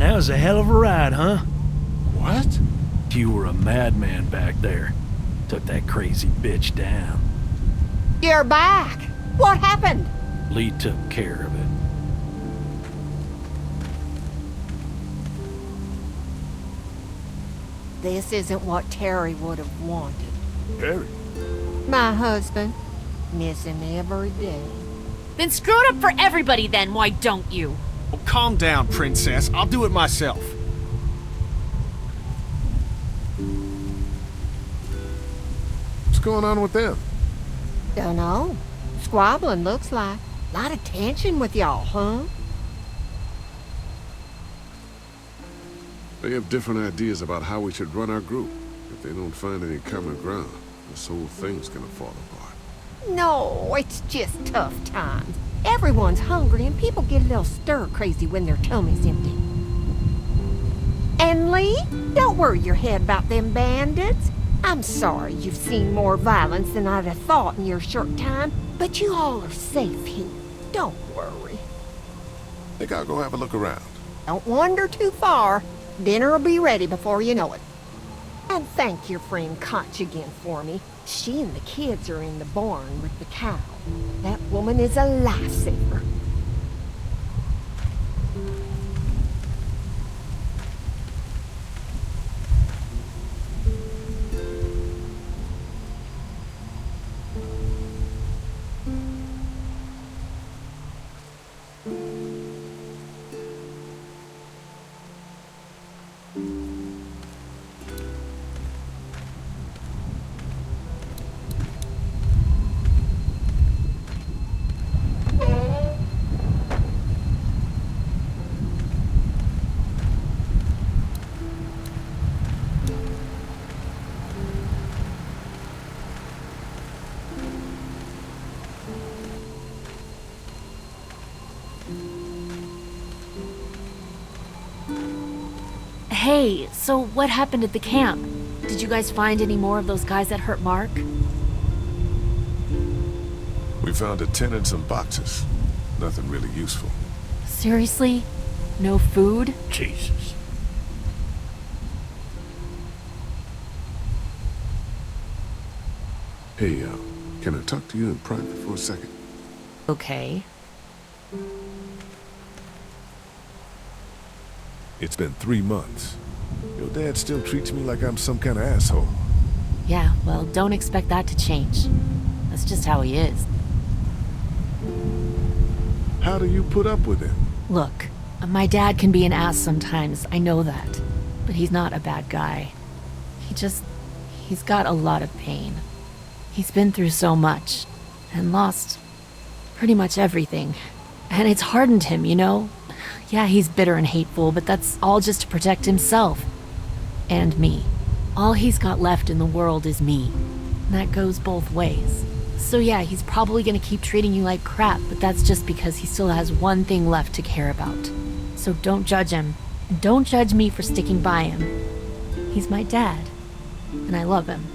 That was a hell of a ride, huh? What? You were a madman back there. Took that crazy bitch down. You're back. What happened? Lee took care of it. This isn't what Terry would have wanted. Harry? My husband. Miss him every day. Then screw it up for everybody then, why don't you? Oh, calm down, princess. I'll do it myself. What's going on with them? Dunno. Squabbling, looks like. Lot of tension with y'all, huh? They have different ideas about how we should run our group. If they don't find any common ground, this whole thing's gonna fall apart. No, it's just tough times. Everyone's hungry and people get a little stir-crazy when their tummy's empty. And Lee, don't worry your head about them bandits. I'm sorry you've seen more violence than I'd have thought in your short time, but you all are safe here. Don't worry. Think I'll go have a look around. Don't wander too far. Dinner'll be ready before you know it. And thank your friend Koch again for me. She and the kids are in the barn with the cow. That woman is a lifesaver. Hey, so what happened at the camp? Did you guys find any more of those guys that hurt Mark? We found a tent and some boxes. Nothing really useful. Seriously? No food? Jesus. Hey, can I talk to you in private for a second? Okay. It's been 3 months. Your dad still treats me like I'm some kind of asshole. Yeah, well, don't expect that to change. That's just how he is. How do you put up with him? Look, my dad can be an ass sometimes, I know that. But he's not a bad guy. He's got a lot of pain. He's been through so much, and lost pretty much everything. And it's hardened him, you know? Yeah, he's bitter and hateful, but that's all just to protect himself. And me. All he's got left in the world is me. And that goes both ways. So yeah, he's probably gonna keep treating you like crap, but that's just because he still has one thing left to care about. So don't judge him. And don't judge me for sticking by him. He's my dad. And I love him.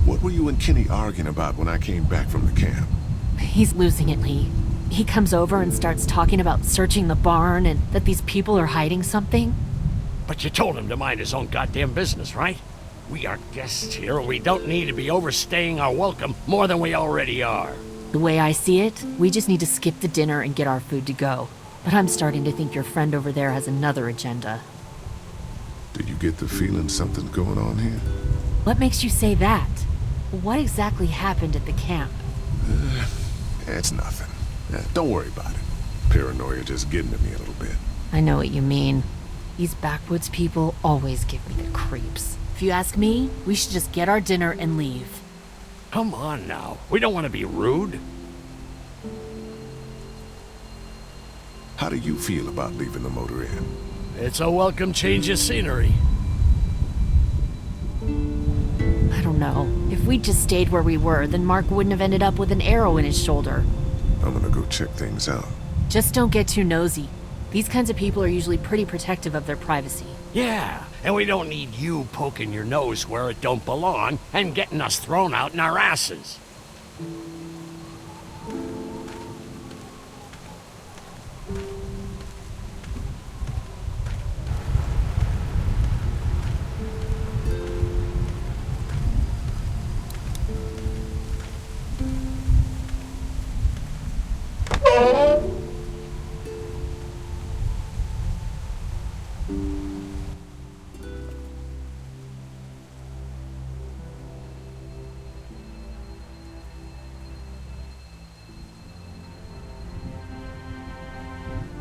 What were you and Kenny arguing about when I came back from the camp? He's losing it, Lee. He comes over and starts talking about searching the barn and that these people are hiding something. But you told him to mind his own goddamn business, right? We are guests here. We don't need to be overstaying our welcome more than we already are. The way I see it, we just need to skip the dinner and get our food to go. But I'm starting to think your friend over there has another agenda. Did you get the feeling something's going on here? What makes you say that? What exactly happened at the camp? It's nothing. Don't worry about it. Paranoia just getting to me a little bit. I know what you mean. These backwoods people always give me the creeps. If you ask me, we should just get our dinner and leave. Come on now. We don't want to be rude. How do you feel about leaving the motor inn? It's a welcome change of scenery. I don't know. If we'd just stayed where we were, then Mark wouldn't have ended up with an arrow in his shoulder. I'm gonna go check things out. Just don't get too nosy. These kinds of people are usually pretty protective of their privacy. Yeah, and we don't need you poking your nose where it don't belong and getting us thrown out in our asses.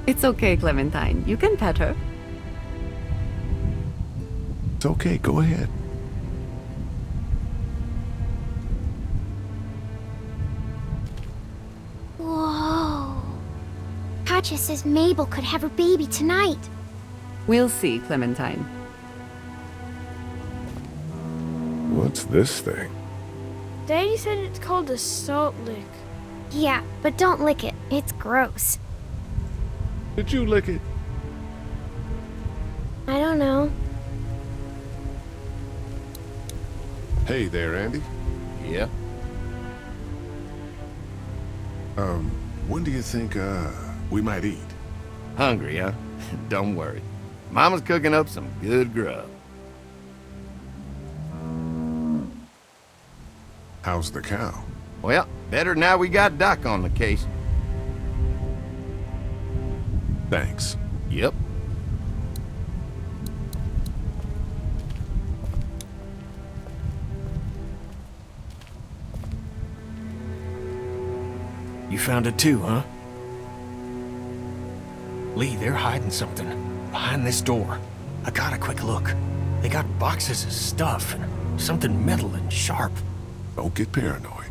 It's okay, Clementine. You can pet her. It's okay, go ahead. Whoa. Katja says Mabel could have her baby tonight. We'll see, Clementine. What's this thing? Daddy said it's called a salt lick. Yeah, but don't lick it. It's gross. Did you lick it? I don't know. Hey there, Andy. Yeah? When do you think, we might eat? Hungry, huh? Don't worry. Mama's cooking up some good grub. How's the cow? Well, better now we got Doc on the case. Thanks. Yep. You found it too, huh? Lee, they're hiding something behind this door. I got a quick look. They got boxes of stuff and something metal and sharp. Don't get paranoid.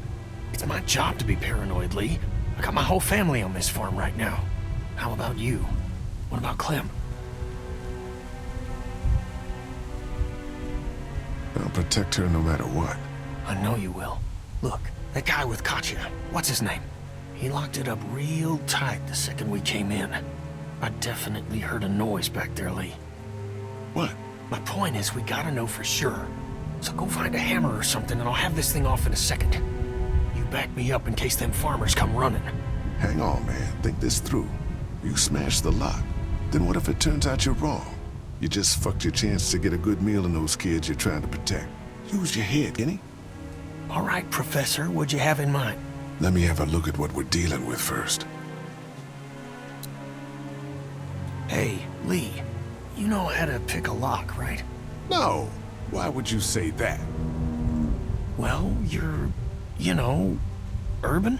It's my job to be paranoid, Lee. I got my whole family on this farm right now. How about you? What about Clem? I'll protect her no matter what. I know you will. Look, that guy with Katja, what's his name? He locked it up real tight the second we came in. I definitely heard a noise back there, Lee. What? My point is, we gotta know for sure. So go find a hammer or something and I'll have this thing off in a second. You back me up in case them farmers come running. Hang on, man. Think this through. You smashed the lock. Then what if it turns out you're wrong? You just fucked your chance to get a good meal in those kids you're trying to protect. Use your head, Kenny. All right, Professor, what'd you have in mind? Let me have a look at what we're dealing with first. Hey, Lee, you know how to pick a lock, right? No. Why would you say that? Well, you're, you know, urban?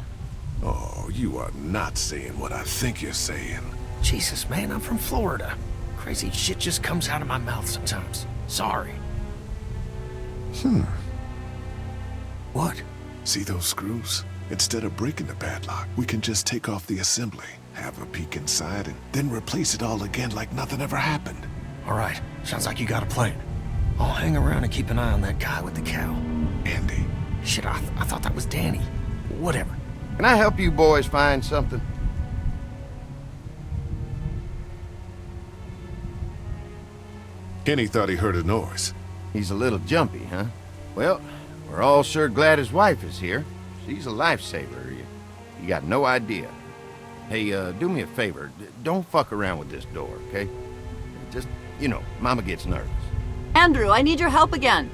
Oh, you are not saying what I think you're saying. Jesus, man, I'm from Florida. Crazy shit just comes out of my mouth sometimes. Sorry. What? See those screws? Instead of breaking the padlock, we can just take off the assembly, have a peek inside, and then replace it all again like nothing ever happened. All right, sounds like you got a plan. I'll hang around and keep an eye on that guy with the cow. Andy. Shit, I thought that was Danny. Whatever. Can I help you boys find something? Kenny thought he heard a noise. He's a little jumpy, huh? Well, we're all sure glad his wife is here. She's a lifesaver. You got no idea. Hey, do me a favor. Don't fuck around with this door, okay? Just, you know, Mama gets nervous. Andrew, I need your help again.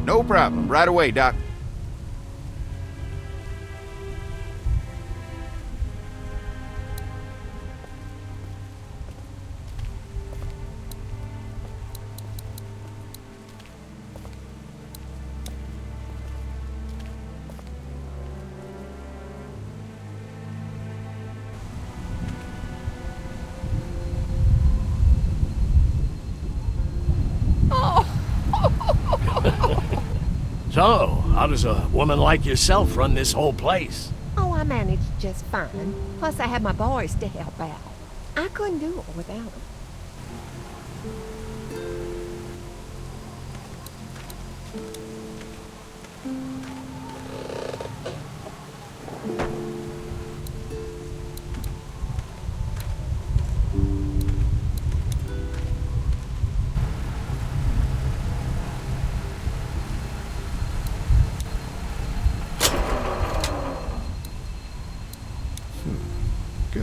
No problem. Right away, Doc. So, how does a woman like yourself run this whole place? Oh, I managed just fine. Plus, I had my boys to help out. I couldn't do it without them.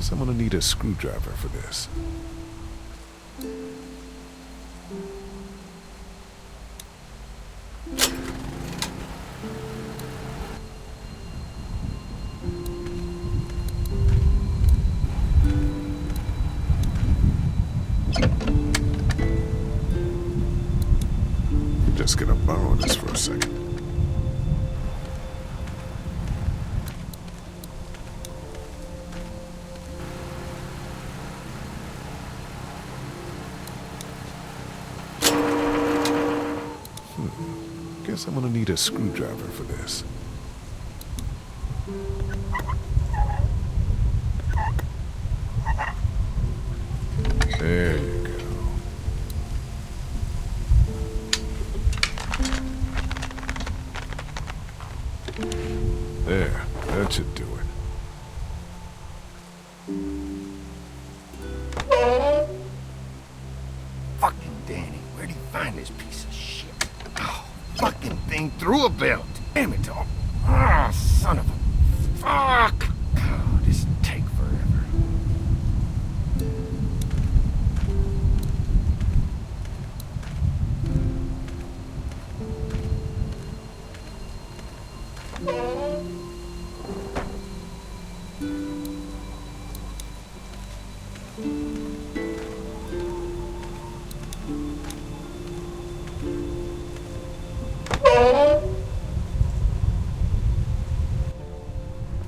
Guess I'm gonna need a screwdriver for this. Just gonna borrow this for a second. Guess I'm gonna need a screwdriver for this. There you go. There, that should do it. Fucking Danny, where'd he find this piece of shit? Oh, fucking thing through a belt. Damn it all. Ah, son of a... Fuck! Oh, this'll take forever.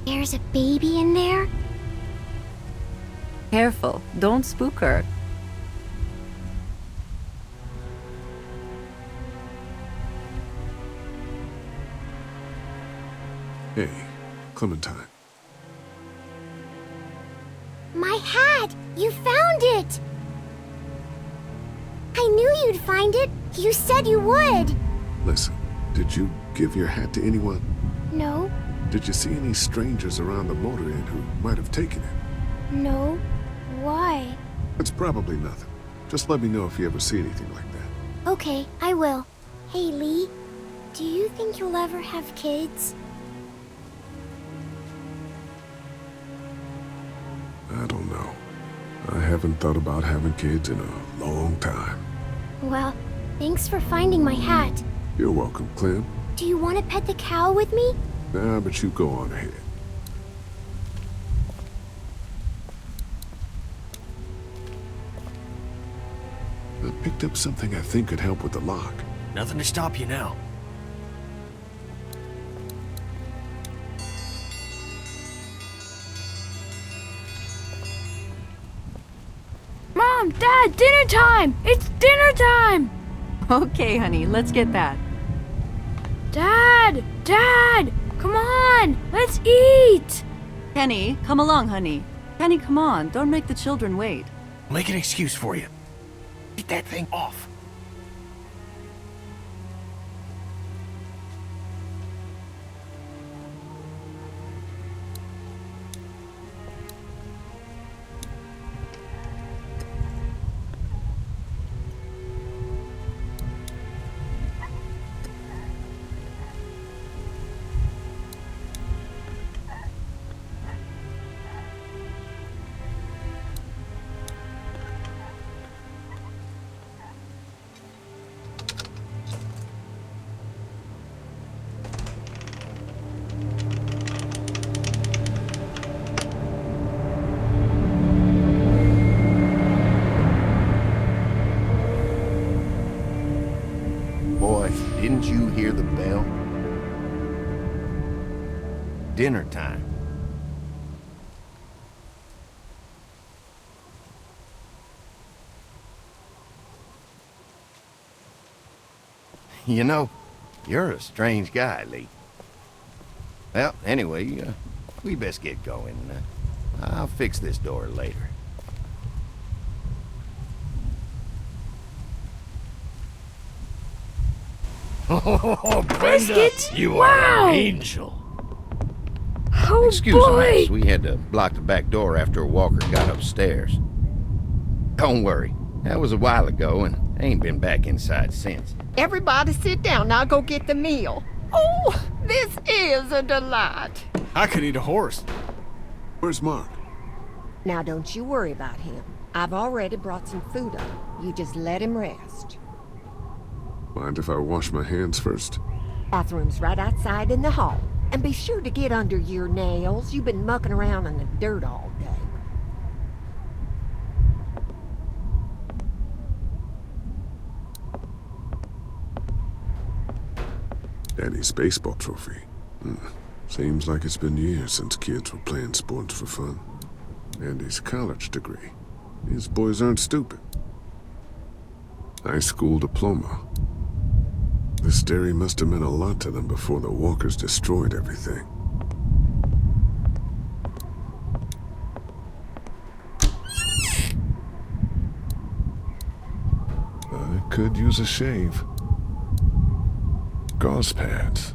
There's a baby in there? Careful, don't spook her. Hey, Clementine. My hat! You found it! I knew you'd find it. You said you would. Listen, did you give your hat to anyone? No, Did you see any strangers around the motor inn who might have taken it? no. Why? It's probably nothing. Just let me know if you ever see anything like that. Okay, I will. Hey, Lee. Do you think you'll ever have kids? I don't know. I haven't thought about having kids in a long time. Well, thanks for finding my hat. You're welcome, Clem. Do you want to pet the cow with me? Nah, but you go on ahead. I picked up something I think could help with the lock. Nothing to stop you now. Mom, Dad, dinner time! It's dinner time! Okay, honey, let's get that. Dad! Dad! Come on! Let's eat! Kenny, come along, honey. Kenny, come on. Don't make the children wait. Make an excuse for you. Get that thing off. Boy, didn't you hear the bell? Dinner time. You know, you're a strange guy, Lee. Well, anyway, we best get going. I'll fix this door later. Oh, Brenda, Biscuits? you Wow. are an angel. Oh Excuse boy! us, we had to block the back door after Walker got upstairs. Don't worry, that was a while ago and ain't been back inside since. Everybody sit down. I'll go get the meal. Oh, this is a delight. I could eat a horse. Where's Mark? Now don't you worry about him. I've already brought some food up. You just let him rest. Mind if I wash my hands first? Bathroom's right outside in the hall. And be sure to get under your nails. You've been mucking around in the dirt all day. Daddy's baseball trophy. Seems like it's been years since kids were playing sports for fun. And his college degree. These boys aren't stupid. High school diploma. This dairy must have meant a lot to them before the walkers destroyed everything. I could use a shave. Gauze pads.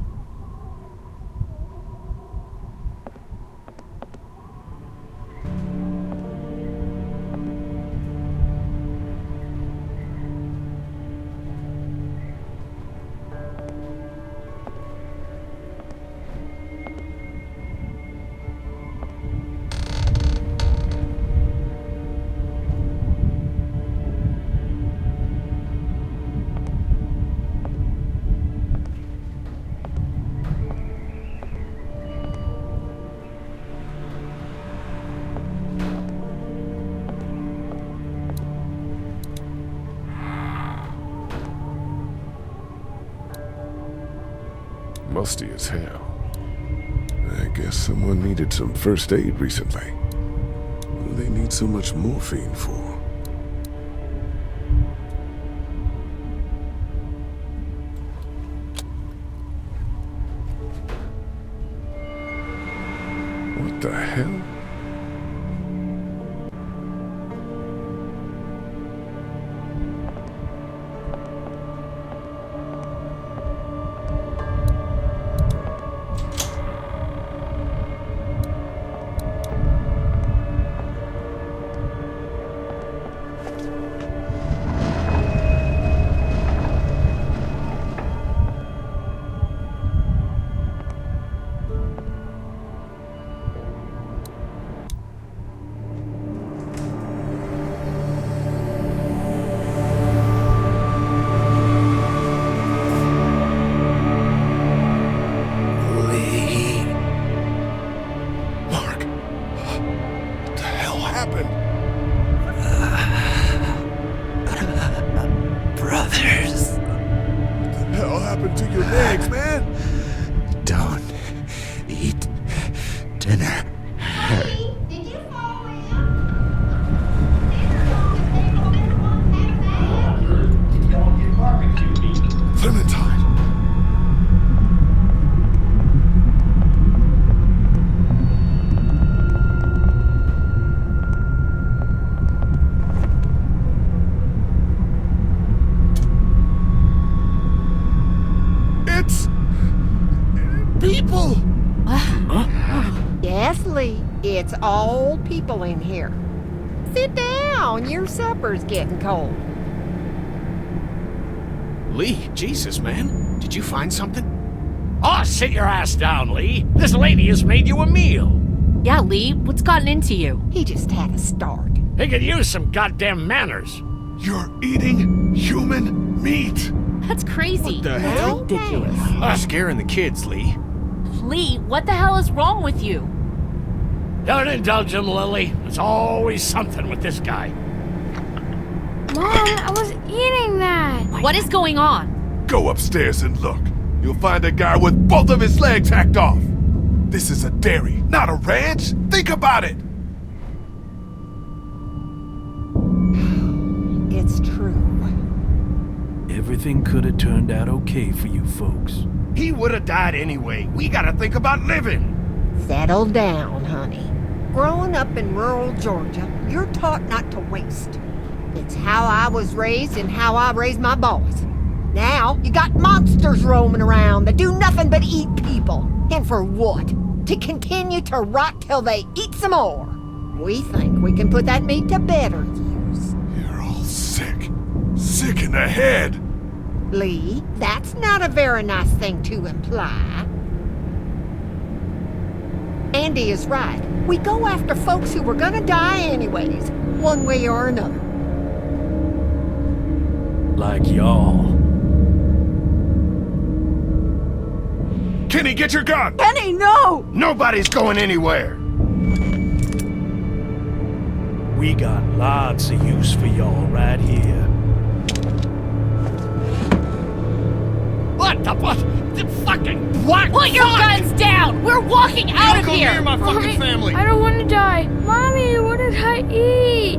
Musty as hell. I guess someone needed some first aid recently. What do they need so much morphine for? What the hell? Brothers. What the hell happened to your legs, man? Don't eat dinner. Did you fall in? Clementine! It's... people! Yes, Lee. It's all people in here. Sit down. Your supper's getting cold. Lee, Jesus, man. Did you find something? Oh, sit your ass down, Lee. This lady has made you a meal. Yeah, Lee, what's gotten into you? He just had a start. He could use some goddamn manners. You're eating human meat! That's crazy. What the hell? Ridiculous. Scaring the kids, Lee. Lee, what the hell is wrong with you? Don't indulge him, Lily. There's always something with this guy. Mom, I was eating that. What is going on? Go upstairs and look. You'll find a guy with both of his legs hacked off. This is a dairy, not a ranch. Think about it. It's true. Everything could have turned out okay for you folks. He would have died anyway. We gotta think about living. Settle down, honey. Growing up in rural Georgia, you're taught not to waste. It's how I was raised and how I raised my boys. Now, you got monsters roaming around that do nothing but eat people. And for what? To continue to rot till they eat some more. We think we can put that meat to better use. You're all sick. Sick in the head. Lee, that's not a very nice thing to imply. Andy is right. We go after folks who were gonna die anyways, one way or another. Like y'all. Kenny, get your gun! Kenny, no! Nobody's going anywhere. We got lots of use for y'all right here. What the what? The fucking what? Put your guns down! We're walking out of here! Mommy, I don't want to die. Mommy, what did I eat?